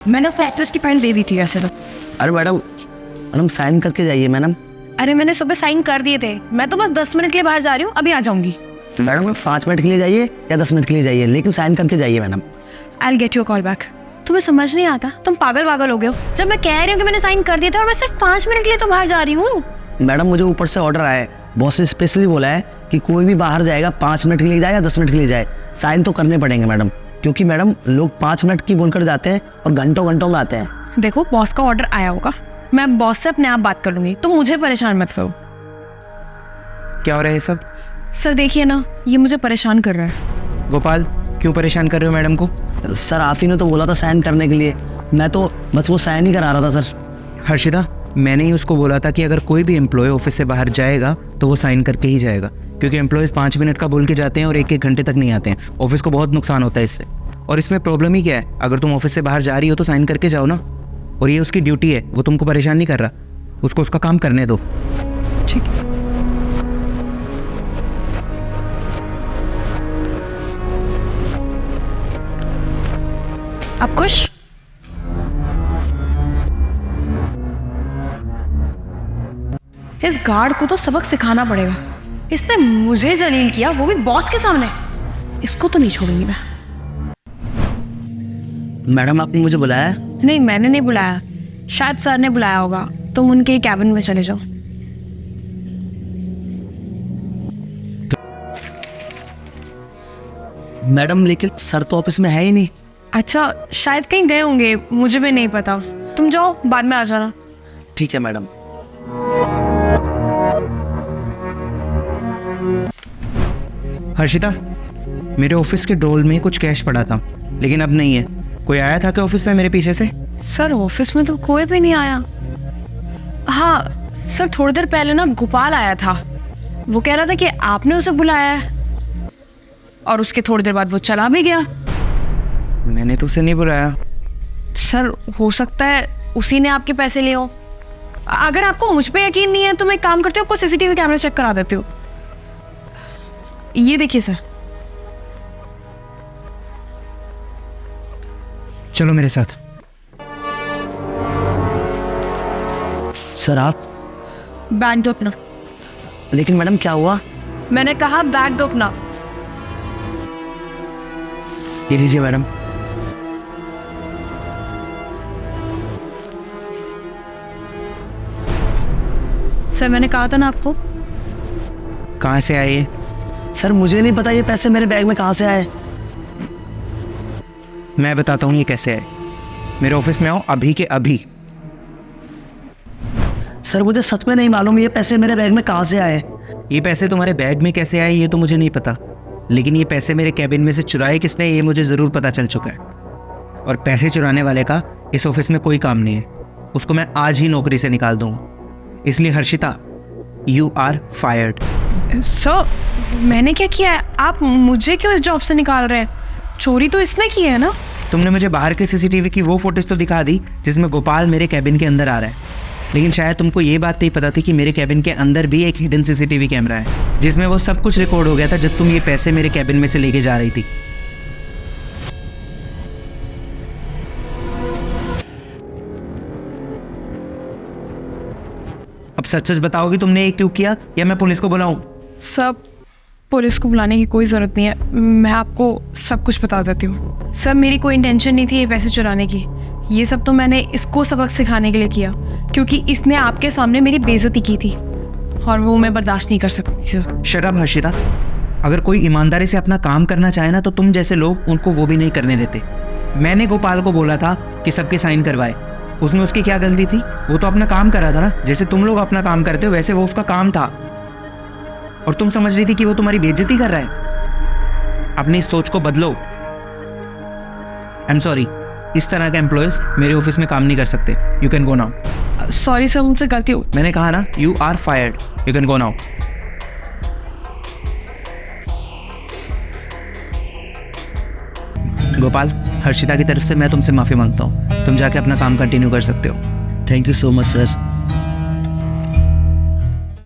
मैंने electricity file दे दी थी वैसे तो। अरे मैडम साइन करके जाइए मैडम। अरे मैंने सुबह साइन कर दिए थे, मैं तो बस 10 मिनट के लिए बाहर जा रही हूँ, अभी आ जाऊंगी। मैडम 5 मिनट के लिए जाइए या 10 मिनट के लिए जाइए, लेकिन साइन करके जाइए madam. I will get your call back. तुम्हें समझ नहीं आता, तुम पागल हो गए हो। जब मैं कह रही हूँ कि मैंने साइन कर दिया था और मैं सिर्फ 5 मिनट के लिए तो बाहर जा रही हूँ। मैडम मुझे ऊपर से ऑर्डर आया है, बॉस ने स्पेशली बोला है कि कोई भी बाहर जाएगा 5 मिनट के लिए जाए या 10 मिनट के लिए जाए, साइन तो करने पड़ेंगे मैडम, क्योंकि मैडम लोग 5 मिनट की बोलकर जाते हैं और घंटों में आते हैं। देखो बॉस का ऑर्डर आया होगा, मैं बॉस से अपने आप बात कर लूंगी, तुम मुझे परेशान मत करो। क्या हो रहा है सब? सर देखिए ना, ये मुझे परेशान कर रहा है। गोपाल, क्यों परेशान कर रहे हो मैडम को? सर आप ही ने तो बोला था साइन करने के लिए, मैं तो बस वो साइन ही करा रहा था सर। हर्षिता, मैंने ही उसको बोला था कि अगर कोई भी एम्प्लॉय ऑफिस से बाहर जाएगा तो वो साइन करके ही जाएगा, क्योंकि एम्प्लॉयज़ 5 मिनट का बोल के जाते हैं और 1-1 घंटे तक नहीं आते हैं। ऑफिस को बहुत नुकसान होता है इससे। और इसमें प्रॉब्लम ही क्या है? अगर तुम ऑफिस से बाहर जा रही हो तो साइन करके जाओ ना। और ये उसकी ड्यूटी है, वो तुमको परेशान नहीं कर रहा, उसको उसका काम करने दो। ठीक है। आप खुश? इस गार्ड को तो सबक सिखाना पड़ेगा, इसने मुझे जलील किया, वो भी बॉस के सामने। इसको तो नहीं छोड़ूंगी मैं। मैडम आपने मुझे बुलाया है? नहीं मैंने नहीं बुलाया, शायद सर ने बुलाया होगा। तुम उनके कैबिन में चले जाओ। मैडम लेकिन सर तो ऑफिस में है ही नहीं। अच्छा, शायद कहीं गए होंगे, मुझे भी नहीं पता। तुम जाओ, बाद में आ जाना। ठीक है मैडम। हर्षिता, मेरे ऑफिस के ड्रॉर में कुछ कैश पड़ा था, लेकिन अब नहीं है। कोई आया था क्या ऑफिस में मेरे पीछे से? सर ऑफिस में तो कोई भी नहीं आया। हाँ सर, थोड़ी देर पहले ना गोपाल आया था, वो कह रहा था कि आपने उसे बुलाया है, और उसके थोड़ी देर बाद वो चला भी गया। मैंने तो उसे नहीं बुलाया। सर हो सकता है उसी ने आपके पैसे लिए हो। अगर आपको मुझ पे यकीन नहीं है तो मैं एक काम करती हूँ, आपको सीसीटीवी कैमरा चेक करा देती हूँ। ये देखिए सर। चलो मेरे साथ। सर आप? बैग दो अपना। लेकिन मैडम क्या हुआ? मैंने कहा बैग दो अपना। ये लीजिए मैडम। सर मैंने कहा था ना आपको। कहाँ से आए ये? सर मुझे नहीं पता ये पैसे मेरे बैग में कहाँ से आए। मैं बताता हूँ ये कैसे आए। मेरे ऑफिस में आओ अभी के अभी। सर मुझे सच में नहीं मालूम ये पैसे मेरे बैग में कहाँ से आए। ये पैसे तुम्हारे बैग में कैसे आए ये तो मुझे नहीं पता, लेकिन ये पैसे मेरे कैबिन में से चुराए किसने ये मुझे ज़रूर पता चल चुका है। और पैसे चुराने वाले का इस ऑफिस में कोई काम नहीं है, उसको मैं आज ही नौकरी से निकाल दूँगा। इसलिए Harshita, you are fired. Sir मैंने क्या किया है? आप मुझे क्यों इस जॉब से निकाल रहे हैं? चोरी तो इसने की है ना। तुमने मुझे बाहर के सीसीटीवी की वो फुटेज तो दिखा दी जिसमें गोपाल मेरे कैबिन के अंदर आ रहा है, लेकिन शायद तुमको ये बात नहीं पता थी कि मेरे कैबिन के अंदर भी एक हिडन सीसीटीवी कैमरा है जिसमें वो सब कुछ रिकॉर्ड हो गया था जब तुम ये पैसे मेरे कैबिन में से लेके जा रही थी। अब सच सच बताओगी तुमने ये क्यों किया, या मैं पुलिस को बुलाऊं? सर पुलिस को बुलाने की कोई ज़रूरत नहीं है, मैं आपको सब कुछ बता देती हूँ। सर मेरी कोई इंटेंशन नहीं थी ये पैसे चुराने की, ये सब तो मैंने इसको सबक सिखाने के लिए किया, क्योंकि इसने आपके सामने मेरी बेइज्जती की थी और वो मैं बर्दाश्त नहीं कर सकती। शट अप हर्षिता, अगर कोई ईमानदारी से अपना काम करना चाहे ना तो तुम जैसे लोग उनको वो भी नहीं करने देते। मैंने गोपाल को बोला था कि सबके साइन करवाए, उसमें उसकी क्या गलती थी? वो तो अपना काम कर रहा था ना, जैसे तुम लोग अपना काम करते हो वैसे वो उसका काम था, और तुम समझ रही थी कि वो तुम्हारी बेइज्जती कर रहा है। अपनी इस सोच को बदलो। आई एम सॉरी, इस तरह के एम्प्लॉयज मेरे ऑफिस में काम नहीं कर सकते। You can go now. Sorry sir, मुझसे गलती हो। मैंने कहा ना, you are fired, you can go now. Gopal, Harshita की तरफ से मैं तुमसे माफी मांगता हूँ, तुम जाके अपना काम कंटिन्यू कर सकते हो। Thank you so much sir.